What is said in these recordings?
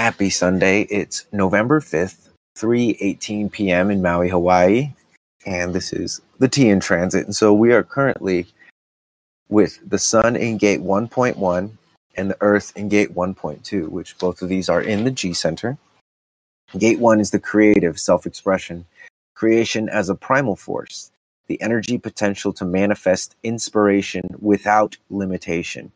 Happy Sunday. It's November 5th, 3:18 p.m. in Maui, Hawaii, and this is the T in transit. And so we are currently with the sun in gate 1.1 and the earth in gate 1.2, which both of these are in the G center. Gate 1 is the creative self-expression, creation as a primal force, the energy potential to manifest inspiration without limitation.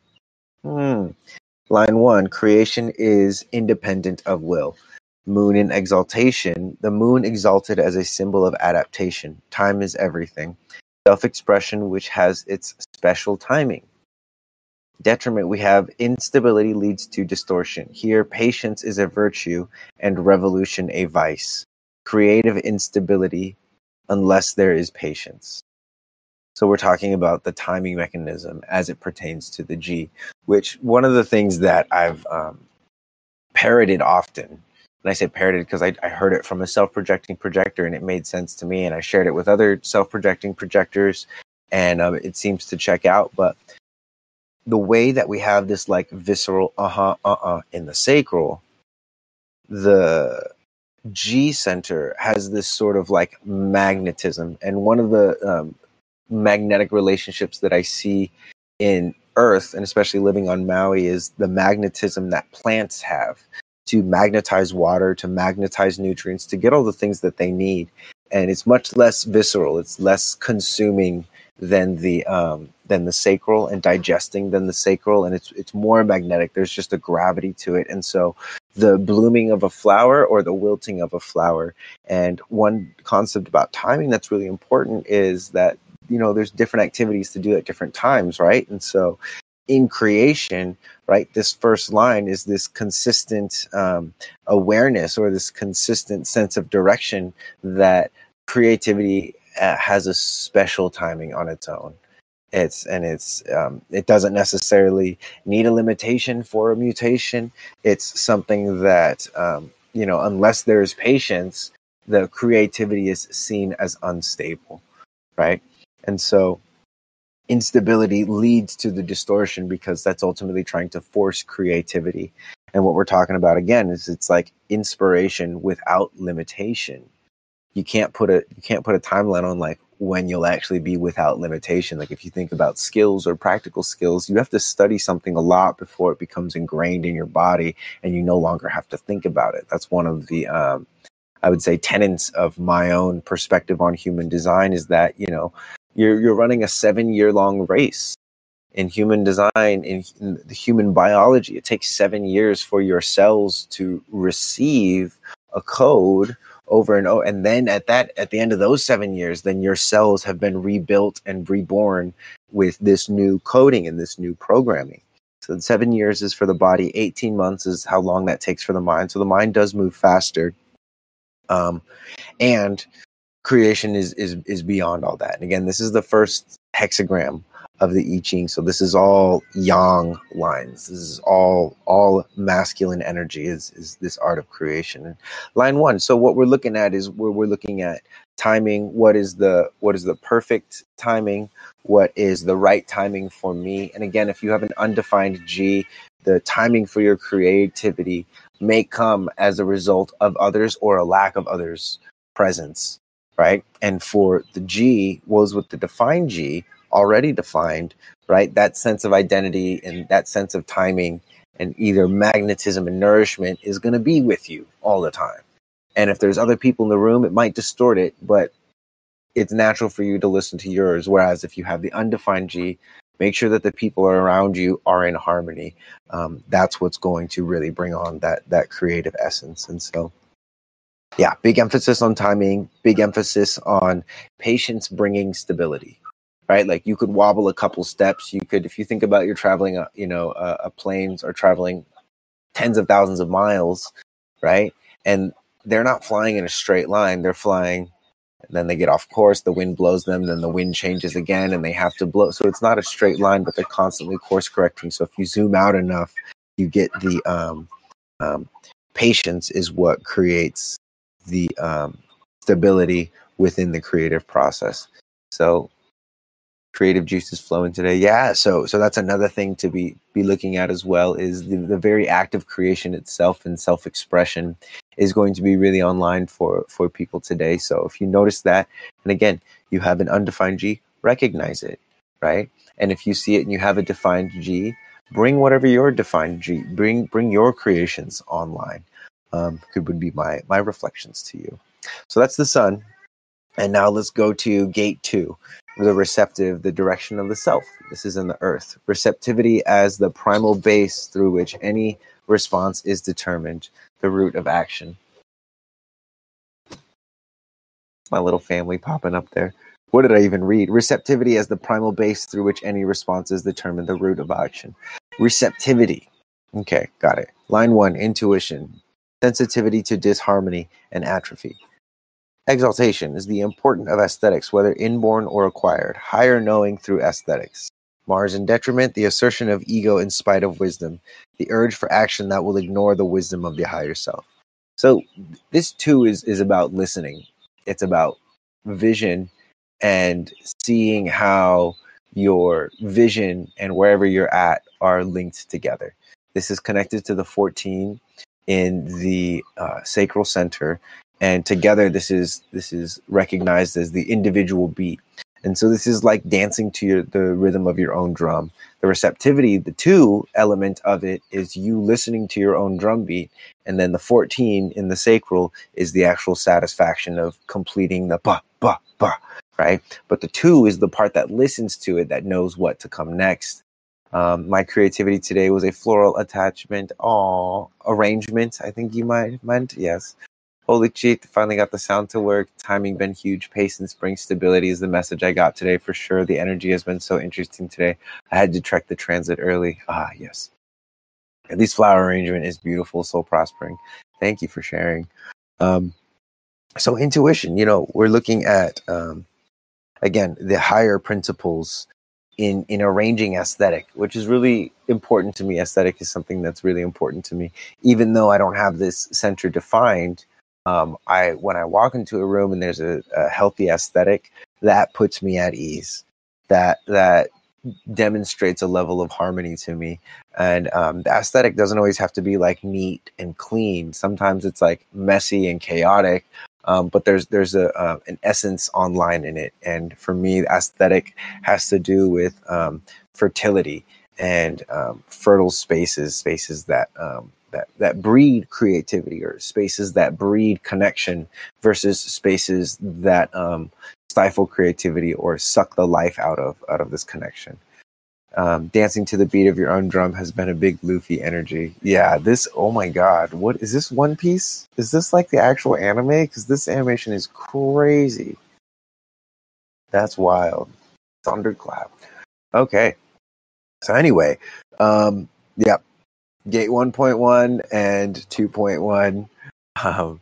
Line 1, creation is independent of will. Moon in exaltation, the moon exalted as a symbol of adaptation. Time is everything. Self-expression, which has its special timing. Detriment, we have instability leads to distortion. Here, patience is a virtue and revolution a vice. Creative instability unless there is patience. So we're talking about the timing mechanism as it pertains to the G, which one of the things that I've parroted often, and I say parroted because I heard it from a self-projecting projector and it made sense to me, and I shared it with other self-projecting projectors, and it seems to check out. But the way that we have this like visceral in the sacral, the G center has this sort of like magnetism, and one of the magnetic relationships that I see in Earth, and especially living on Maui, is the magnetism that plants have to magnetize water, to magnetize nutrients, to get all the things that they need. And it's much less visceral. It's less consuming than the sacral, and digesting than the sacral, and it's more magnetic. There's just a gravity to it. And so the blooming of a flower or the wilting of a flower. And one concept about timing that's really important is that, you know, there's different activities to do at different times, right? And so in creation, right, this first line is this consistent awareness, or this consistent sense of direction that creativity has a special timing on its own. It doesn't necessarily need a limitation for a mutation. It's something that, unless there's patience, the creativity is seen as unstable, right? And so instability leads to the distortion, because that's ultimately trying to force creativity. And what we're talking about again is it's like inspiration without limitation. You can't put a timeline on like when you'll actually be without limitation. Like if you think about skills or practical skills, you have to study something a lot before it becomes ingrained in your body and you no longer have to think about it. That's one of the I would say tenets of my own perspective on human design, is that, you know, you're running a 7-year-long race in human design, in the human biology. It takes 7 years for your cells to receive a code over and over, and then at the end of those 7 years, then your cells have been rebuilt and reborn with this new coding and this new programming. So 7 years is for the body, 18 months is how long that takes for the mind. So the mind does move faster, and creation is beyond all that. And again, this is the first hexagram of the I Ching. So this is all yang lines. This is all masculine energy, is this art of creation. And line 1. So what we're looking at is we're looking at timing. What is the perfect timing? What is the right timing for me? And again, if you have an undefined G, the timing for your creativity may come as a result of others or a lack of others' presence, right? And for the G, was with the defined G, already defined, right? That sense of identity and that sense of timing and either magnetism and nourishment is going to be with you all the time. And if there's other people in the room, it might distort it, but it's natural for you to listen to yours. Whereas if you have the undefined G, make sure that the people around you are in harmony. That's what's going to really bring on that creative essence. And so, yeah, big emphasis on timing, big emphasis on patience bringing stability, right? Like you could wobble a couple steps. You could, if you think about you're traveling, planes are traveling tens of thousands of miles, right? And they're not flying in a straight line. They're flying, and then they get off course. The wind blows them. Then the wind changes again, and they have to blow. So it's not a straight line, but they're constantly course correcting. So if you zoom out enough, you get the patience is what creates the stability within the creative process. So Creative juices flowing today. Yeah, so that's another thing to be looking at as well, is the very act of creation itself and self-expression is going to be really online for people today. So if you notice that, and again, you have an undefined G, recognize it, right? And if you see it and you have a defined G, bring whatever your defined G, bring your creations online. Would be my reflections to you. So that's the sun. And now let's go to gate 2, the receptive, the direction of the self. This is in the earth. Receptivity as the primal base through which any response is determined, the root of action. My little family popping up there. What did I even read? Receptivity as the primal base through which any response is determined, the root of action. Receptivity. Okay, got it. Line 1, intuition. Sensitivity to disharmony and atrophy. Exaltation is the importance of aesthetics, whether inborn or acquired. Higher knowing through aesthetics. Mars in detriment, the assertion of ego in spite of wisdom. The urge for action that will ignore the wisdom of the higher self. So this too is about listening. It's about vision and seeing how your vision and wherever you're at are linked together. This is connected to the 14 in the sacral center. And together, this is recognized as the individual beat. And so this is like dancing to the rhythm of your own drum. The receptivity, the 2 element of it, is you listening to your own drum beat. And then the 14 in the sacral is the actual satisfaction of completing the ba, ba, ba, right? But the 2 is the part that listens to it, that knows what to come next. My creativity today was a floral attachment, arrangement, I think you might have meant, yes. Holy cheat, finally got the sound to work. Timing been huge. Patience brings stability is the message I got today for sure. The energy has been so interesting today. I had to trek the transit early. Yes. At least flower arrangement is beautiful, so prospering. Thank you for sharing. So intuition, we're looking at, again, the higher principles in arranging aesthetic, which is really important to me. Aesthetic is something that's really important to me. Even though I don't have this center defined, when I walk into a room and there's a healthy aesthetic, that puts me at ease. That demonstrates a level of harmony to me. And the aesthetic doesn't always have to be like neat and clean. Sometimes it's like messy and chaotic. But there's an essence online in it. And for me, aesthetic has to do with fertility and fertile spaces that breed creativity, or spaces that breed connection versus spaces that stifle creativity or suck the life out of this connection. Dancing to the beat of your own drum has been a big Luffy energy. Yeah, oh my god, what is this, One Piece? Is this like the actual anime? Because this animation is crazy. That's wild. Thunderclap. Okay. So anyway, yeah. Gate 1.1 and 2.1.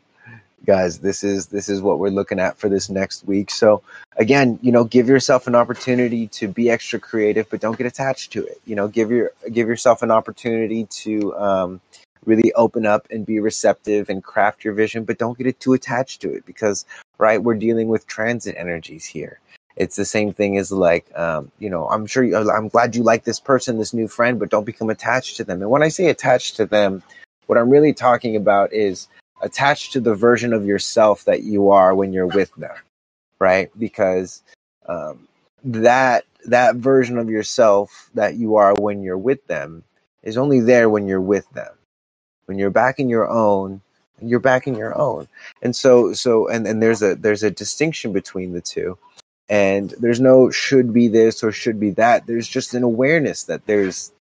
Guys, this is what we're looking at for this next week. So again, give yourself an opportunity to be extra creative, but don't get attached to it. Give yourself an opportunity to really open up and be receptive and craft your vision, but don't get it too attached to it, because we're dealing with transit energies here. It's the same thing as like, I'm glad you like this person, this new friend, but don't become attached to them. And when I say attached to them, what I'm really talking about is attached to the version of yourself that you are when you're with them, right? Because that version of yourself that you are when you're with them is only there when you're with them. When you're back in your own, you're back in your own. And so there's a distinction between the two. And there's no should be this or should be that. There's just an awareness that there's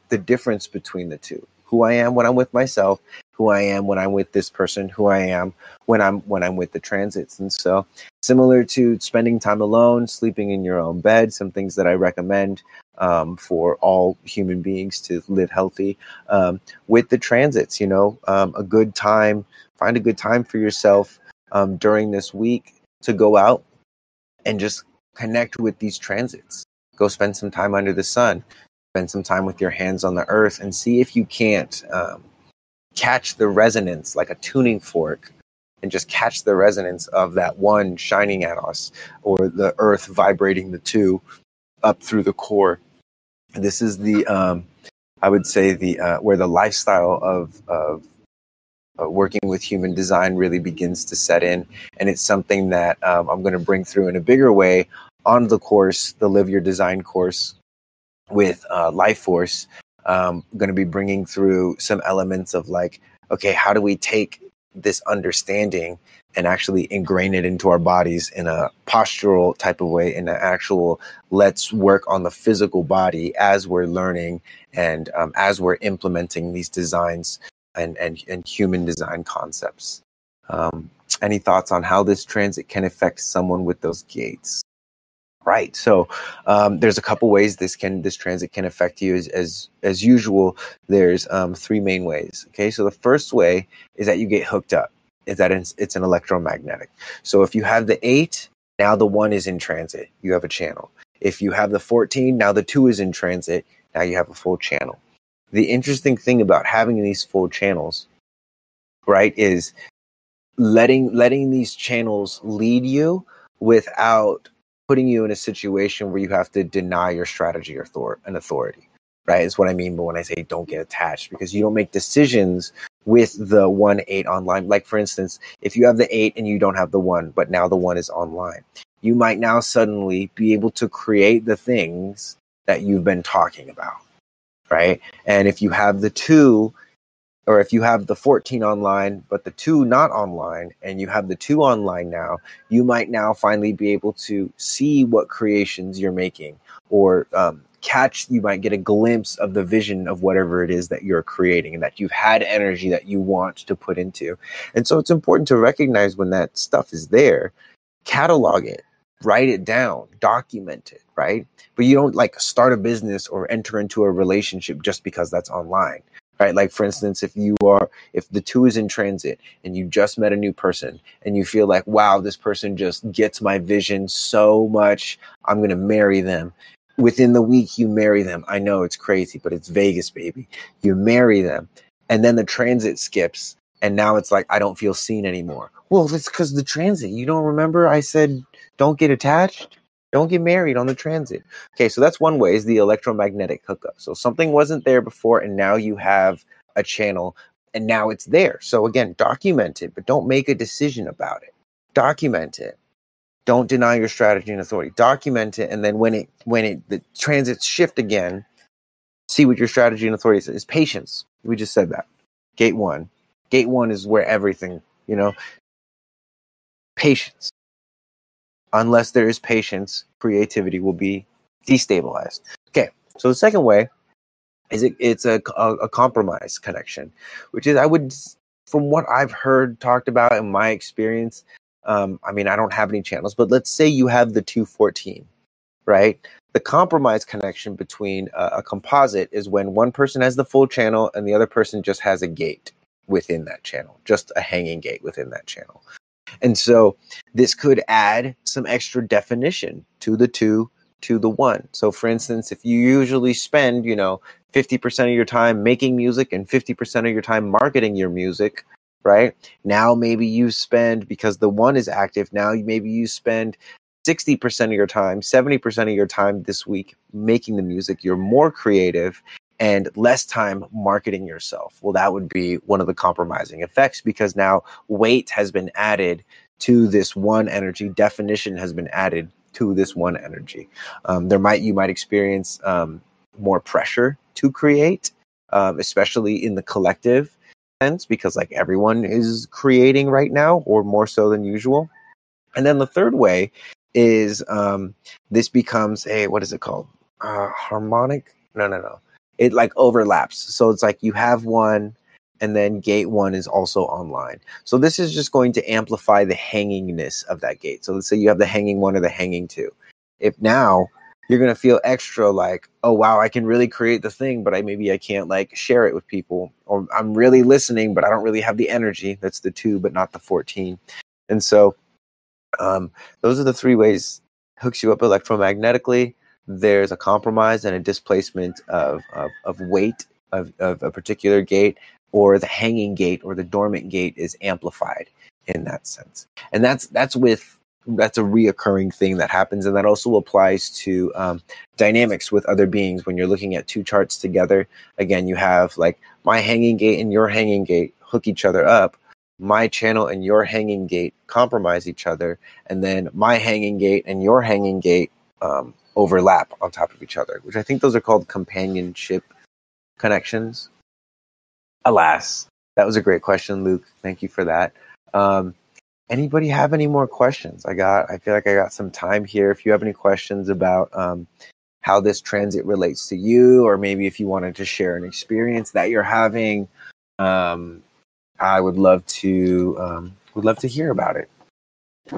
the difference between the two. Who I am when I'm with myself, who I am when I'm with this person, who I am when I'm with the transits. And so similar to spending time alone, sleeping in your own bed, some things that I recommend for all human beings to live healthy, with the transits, a good time, find a good time for yourself during this week to go out and just connect with these transits. Go spend some time under the sun, spend some time with your hands on the earth, and see if you can't catch the resonance like a tuning fork, and just catch the resonance of that one shining at us, or the earth vibrating the two, up through the core. This is the I would say the where the lifestyle of working with human design really begins to set in, and it's something that I'm going to bring through in a bigger way on the course, the Live Your Design course with Life Force. Going to be bringing through some elements of like, okay, how do we take this understanding and actually ingrain it into our bodies in a postural type of way, in an actual let's work on the physical body as we're learning and as we're implementing these designs and human design concepts. Any thoughts on how this transit can affect someone with those gates? Right. So there's a couple ways this transit can affect you. As usual, there's three main ways. Okay. So the first way is that you get hooked up. Is that it's an electromagnetic. So if you have the 8, now the 1 is in transit. You have a channel. If you have the 14, now the 2 is in transit. Now you have a full channel. The interesting thing about having these full channels, right, is letting these channels lead you without putting you in a situation where you have to deny your strategy or an authority, right? Is what I mean. But when I say don't get attached, because you don't make decisions with the 1-8 online. Like for instance, if you have the 8 and you don't have the 1, but now the 1 is online, you might now suddenly be able to create the things that you've been talking about, right? And if you have the 2, or if you have the 14 online, but the 2 not online, and you have the 2 online now, you might now finally be able to see what creations you're making, or you might get a glimpse of the vision of whatever it is that you're creating and that you've had energy that you want to put into. And so it's important to recognize when that stuff is there, catalog it, write it down, document it, right? But you don't like start a business or enter into a relationship just because that's online. Right. Like, for instance, if the 2 is in transit and you just met a new person and you feel like, wow, this person just gets my vision so much, I'm going to marry them. Within the week, you marry them. I know it's crazy, but it's Vegas, baby. You marry them. And then the transit skips. And now it's like, I don't feel seen anymore. Well, it's because the transit. You don't remember I said, don't get attached? Don't get married on the transit. Okay, so that's one way, is the electromagnetic hookup. So something wasn't there before, and now you have a channel, and now it's there. So again, document it, but don't make a decision about it. Document it. Don't deny your strategy and authority. Document it, and then when the transits shift again, see what your strategy and authority is. Patience. We just said that. Gate 1. Gate 1 is where everything, patience. Unless there is patience, creativity will be destabilized. Okay, so the second way is it's a compromise connection, which is, from what I've heard talked about in my experience, I don't have any channels, but let's say you have the 214, right? The compromise connection between a composite is when one person has the full channel and the other person just has a gate within that channel, just a hanging gate within that channel. And so this could add some extra definition to the 2, to the 1. So for instance, if you usually spend, 50% of your time making music and 50% of your time marketing your music, right? Now maybe you spend, because the 1 is active, now maybe you spend 60% of your time, 70% of your time this week making the music. You're more creative and less time marketing yourself. Well, that would be one of the compromising effects, because now weight has been added to this 1 energy. Definition has been added to this 1 energy. You might experience more pressure to create, especially in the collective sense, because like everyone is creating right now, or more so than usual. And then the third way is this becomes what is it called? Harmonic? No. It like overlaps. So it's like you have 1 and then gate 1 is also online. So this is just going to amplify the hangingness of that gate. So let's say you have the hanging 1 or the hanging 2. If now you're going to feel extra like, oh, wow, I can really create the thing, but I can't like share it with people. Or I'm really listening, but I don't really have the energy. That's the 2, but not the 14. And so those are the 3 ways hooks you up electromagnetically. There's a compromise and a displacement of weight of a particular gate, or the hanging gate or the dormant gate is amplified in that sense. And that's with that's a reoccurring thing that happens, and that also applies to dynamics with other beings. When you're looking at two charts together, again, you have like my hanging gate and your hanging gate hook each other up, my channel and your hanging gate compromise each other, and then my hanging gate and your hanging gate overlap on top of each other, which I think those are called companionship connections. Alas, that was a great question, Luke. Thank you for that. Anybody have any more questions? I feel like I got some time here. If you have any questions about how this transit relates to you, or maybe if you wanted to share an experience that you're having, I would love to hear about it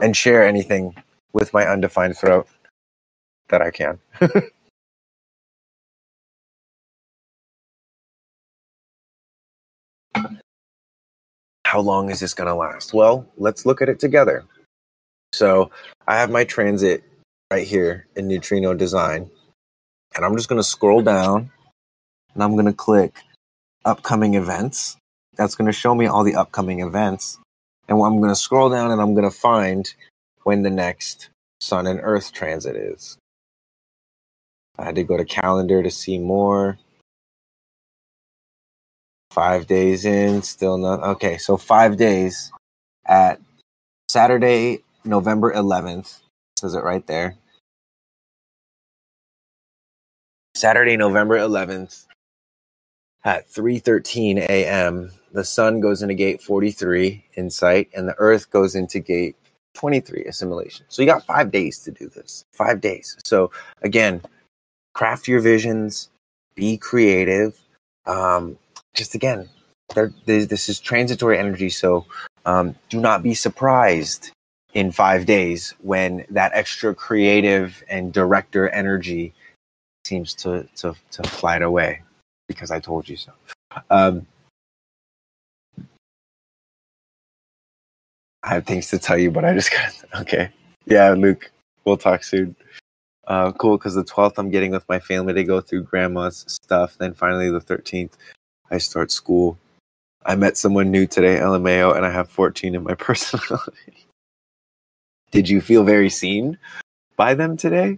and share anything with my undefined throat that I can. How long is this going to last? Well, let's look at it together. So I have my transit right here in neutrino design, and I'm just going to scroll down and I'm going to click upcoming events. That's going to show me all the upcoming events. And I'm going to scroll down and I'm going to find when the next Sun and Earth transit is. I had to go to calendar to see more. 5 days in, still not. Okay, so 5 days at Saturday, November 11th. Says it right there. Saturday, November 11th at 3:13 a.m. The Sun goes into gate 43, insight, and the Earth goes into gate 23, assimilation. So you got 5 days to do this. 5 days. So again, craft your visions, be creative. Just again, this is transitory energy, so do not be surprised in 5 days when that extra creative and director energy seems to fly away because I told you so. I have things to tell you, but I just got okay. Yeah, Luke, we'll talk soon. Cool, because the 12th I'm getting with my family to go through grandma's stuff. Then finally the 13th, I start school. I met someone new today, LMAO, and I have 14 in my personality. Did you feel very seen by them today?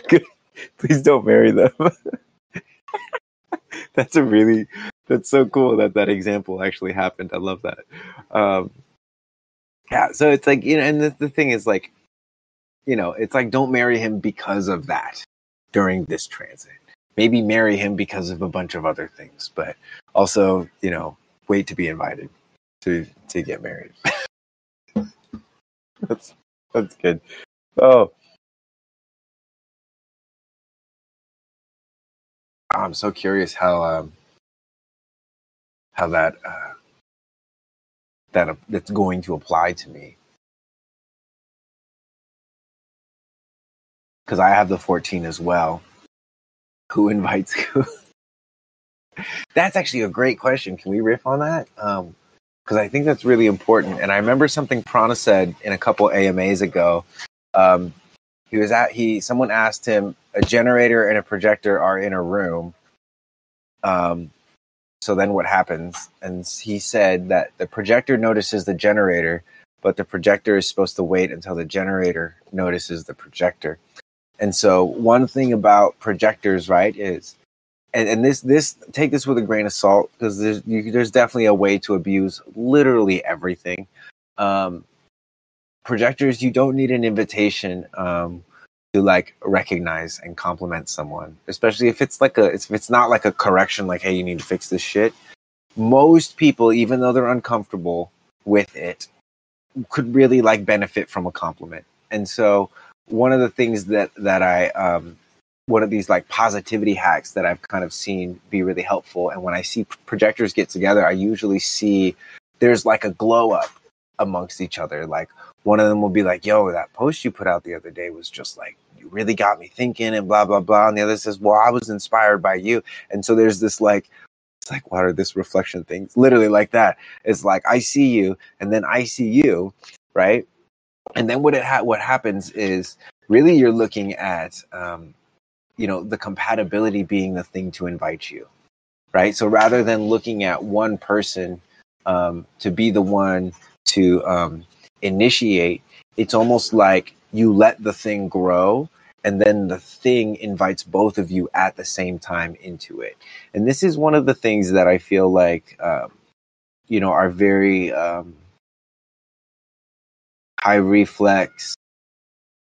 Good. Please don't marry them. That's so cool that example actually happened. I love that. Yeah, so it's like, and the thing is like, it's like, don't marry him because of that during this transit. Maybe marry him because of a bunch of other things, but also, wait to be invited to get married. That's good. Oh, I'm so curious how that's going to apply to me, because I have the 14 as well. Who invites who? That's actually a great question. Can we riff on that? Because I think that's really important. And I remember something Prana said in a couple AMAs ago. Someone asked him, a generator and a projector are in a room. So then what happens? And he said that the projector notices the generator, but the projector is supposed to wait until the generator notices the projector. And so one thing about projectors, right, is, and this take this with a grain of salt, because there's definitely a way to abuse literally everything. Projectors, you don't need an invitation to like recognize and compliment someone, especially if it's not like a correction, like, hey, you need to fix this shit. Most people, even though they're uncomfortable with it, could really like benefit from a compliment. And so one of the things that I one of these like positivity hacks that I've kind of seen be really helpful, and when I see projectors get together, I usually see there's like a glow up amongst each other. Like one of them will be like, yo, that post you put out the other day was just like, you really got me thinking, and blah blah blah, and the other says, well, I was inspired by you. And so there's this like, it's like, what are this reflection things? Literally like that. It's like, I see you and then I see you, right? And then what happens is really you're looking at, the compatibility being the thing to invite you, right? So rather than looking at one person to be the one to initiate, it's almost like you let the thing grow, and then the thing invites both of you at the same time into it. And this is one of the things that I feel like, are very high reflex,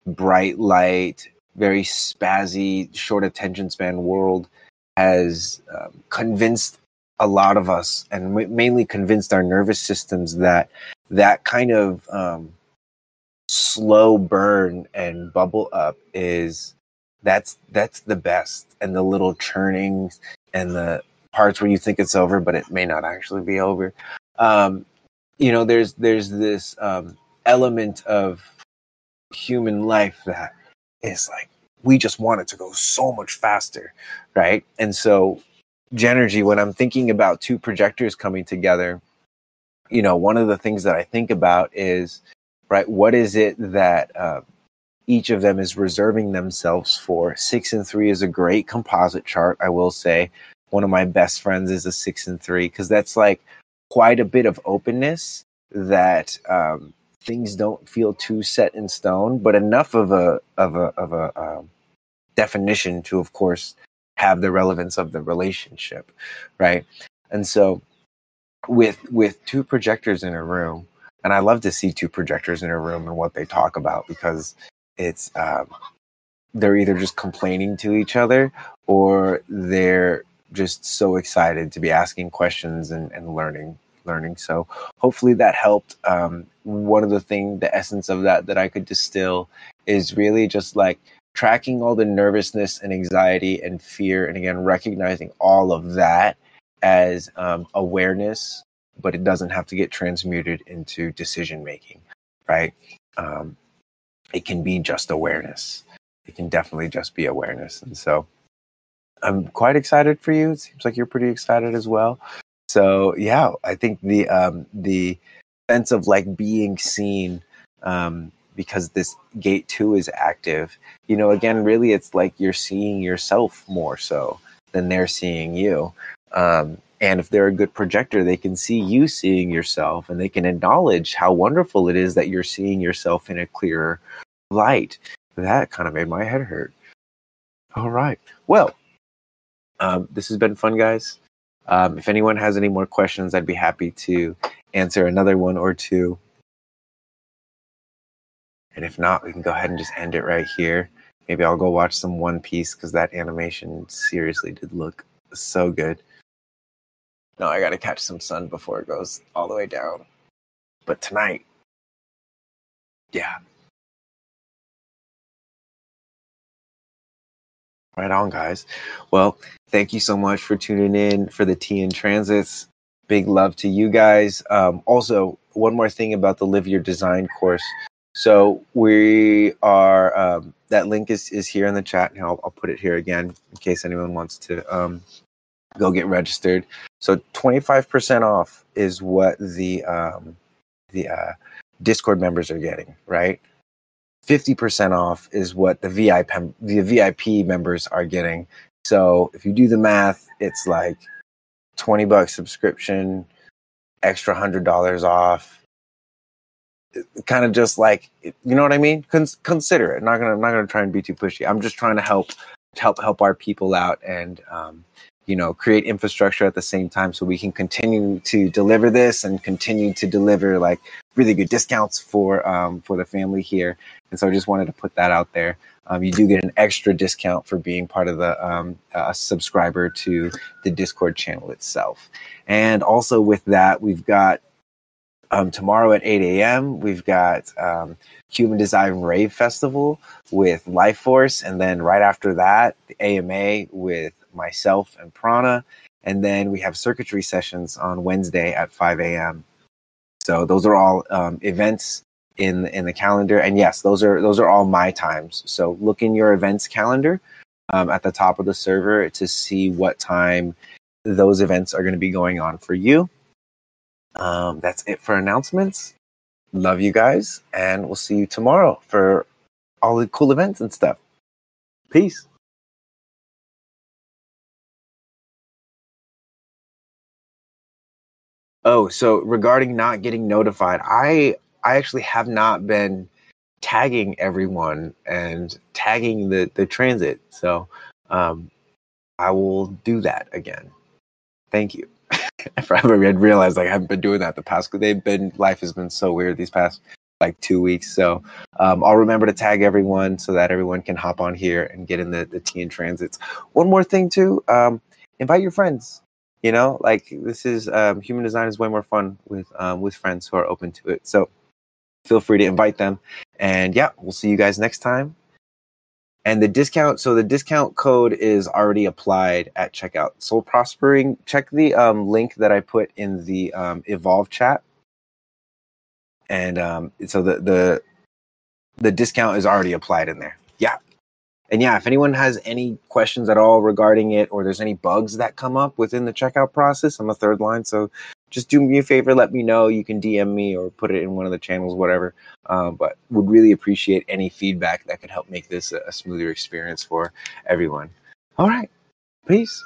bright light, very spazzy, short attention span world has convinced a lot of us, and mainly convinced our nervous systems, that kind of slow burn and bubble up that's the best. And the little churnings and the parts where you think it's over, but it may not actually be over. There's this element of human life that is like, we just want it to go so much faster, right? And so Genergy, when I'm thinking about two projectors coming together, one of the things that I think about is, right, what is it that each of them is reserving themselves for? 6 and 3 is a great composite chart, I will say. One of my best friends is a 6 and 3, because that's like quite a bit of openness, that things don't feel too set in stone, but enough of a definition to, of course, have the relevance of the relationship, right? And so with two projectors in a room, and I love to see two projectors in a room and what they talk about, because it's they're either just complaining to each other, or they're just so excited to be asking questions and learning. So hopefully that helped. One of the essence of that I could distill is really just like tracking all the nervousness and anxiety and fear, and again, recognizing all of that as awareness, but it doesn't have to get transmuted into decision making, right? It can be just awareness. It can definitely just be awareness. And so I'm quite excited for you. It seems like you're pretty excited as well. So yeah, I think the sense of like being seen, because this gate 2 is active, again, really it's like you're seeing yourself more so than they're seeing you. And if they're a good projector, they can see you seeing yourself, and they can acknowledge how wonderful it is that you're seeing yourself in a clearer light. That kind of made my head hurt. All right. Well, this has been fun, guys. If anyone has any more questions, I'd be happy to answer another one or two. And if not, we can go ahead and just end it right here. Maybe I'll go watch some One Piece, because that animation seriously did look so good. No, I gotta catch some sun before it goes all the way down. But tonight, yeah. Right on, guys. Well, thank you so much for tuning in for the T in Transits. Big love to you guys. Also, one more thing about the Live Your Design course. So we are, that link is here in the chat, and I'll put it here again in case anyone wants to go get registered. So 25% off is what the Discord members are getting, right? 50% off is what the VIP members are getting. So if you do the math, it's like $20 subscription, extra $100 off. Kind of just like, you know what I mean? Consider it. Not gonna try and be too pushy. I'm just trying to help our people out, and create infrastructure at the same time, so we can continue to deliver this and continue to deliver like really good discounts for the family here. And so I just wanted to put that out there. You do get an extra discount for being part of the a subscriber to the Discord channel itself. And also with that, we've got tomorrow at 8 a.m. we've got Human Design Rave Festival with Life Force, and then right after that, the AMA with myself and Prana, and then we have circuitry sessions on Wednesday at 5 a.m. So those are all events in the calendar, and yes, those are all my times. So look in your events calendar at the top of the server to see what time those events are going to be going on for you. That's it for announcements. Love you guys, and we'll see you tomorrow for all the cool events and stuff. Peace. Oh, so regarding not getting notified, I actually have not been tagging everyone and tagging the transit. So I will do that again. Thank you. I had realized I haven't been doing that the past. Life has been so weird these past like 2 weeks. So I'll remember to tag everyone so that everyone can hop on here and get in the T in transits. One more thing too, invite your friends. You know, like this is human design is way more fun with friends who are open to it. So feel free to invite them. And yeah, we'll see you guys next time. And the discount code is already applied at checkout. Soul Prospering, check the link that I put in the Eevolvee chat. And so the discount is already applied in there. Yeah. And yeah, if anyone has any questions at all regarding it, or there's any bugs that come up within the checkout process, I'm a third line. So just do me a favor, let me know. You can DM me or put it in one of the channels, whatever. But would really appreciate any feedback that could help make this a smoother experience for everyone. All right. Peace.